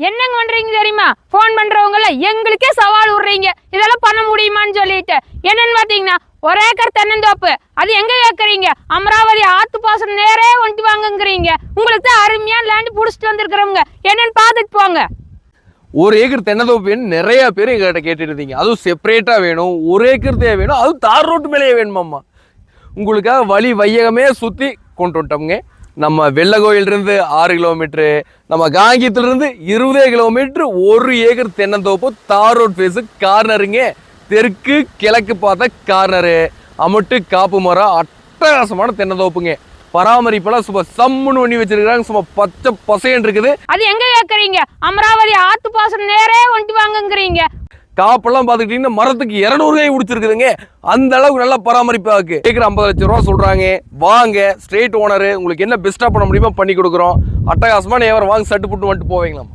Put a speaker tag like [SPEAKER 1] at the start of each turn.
[SPEAKER 1] என்னங்க பண்றீங்க தெரியுமா? போன் பண்றவங்கள எங்களுக்கே சவால் விடுறீங்க, இதெல்லாம் பண்ண முடியுமான்னு சொல்லிட்டு. என்னன்னு பாத்தீங்கன்னா, 1 ஏக்கர் தென்னந்தோப்பு, அது எங்க கேட்கறீங்க? அமராவதி ஆத்து பாசனம் நேரே வந்துட்டு வாங்குங்கிறீங்க. உங்களுக்கு தான் அருமையா லேண்ட் புடிச்சிட்டு வந்திருக்கிறவங்க, என்னன்னு பாத்துட்டு போங்க.
[SPEAKER 2] 1 ஏக்கர் தென்னந்தோப்பு வேணும் நிறைய பேர் எங்ககிட்ட கேட்டுட்டு இருந்தீங்க. அதுவும் செப்பரேட்டா வேணும், 1 ஏக்கர் தேவை வேணும், அதுவும் தார் ரோட்டு மேலேயே வேணுமாம்மா. உங்களுக்காக வழி வையகமே சுத்தி கொண்டு வந்துட்டோம்ங்க. நம்ம வெள்ளகோயிலிருந்து 6 கிலோமீட்டரு, நம்ம காங்கியத்திலிருந்து 20 கிலோமீட்டர், 1 ஏக்கர் தென்னந்தோப்பு, தார் ரோட் ஃபேஸு, கார்னருங்க. தெற்கு கிழக்கு பார்த்த கார்னரு, அமுட்டு காப்பு மரம், அட்டகாசமான தென்னந்தோப்புங்க. பராமரிப்பெல்லாம் சும்மா சம்முன்னு பண்ணி வச்சிருக்காங்க, சும்மா பச்சை பசையன் இருக்குது.
[SPEAKER 1] அது எங்க கேட்கறீங்க? அமராவதி ஆத்து பாசனம் நேரே வந்துட்டு வாங்குங்கிறீங்க.
[SPEAKER 2] காப்பெல்லாம் பார்த்துக்கிட்டீங்கன்னா மரத்துக்கு 200 கை பிடிச்சிருக்குதுங்க. அந்த அளவுக்கு நல்லா பராமரிப்பாக இருக்கு. ஏக்கர் 50 லட்சம் ரூபா சொல்றாங்க. வாங்க, ஸ்ட்ரெயிட் ஓனரு, உங்களுக்கு என்ன பெஸ்ட்டாக பண்ண முடியுமோ பண்ணி கொடுக்குறோம். அட்டகாசமான வியாபாரம், வாங்க சட்டு புட்டு வந்துட்டு போவீங்களா.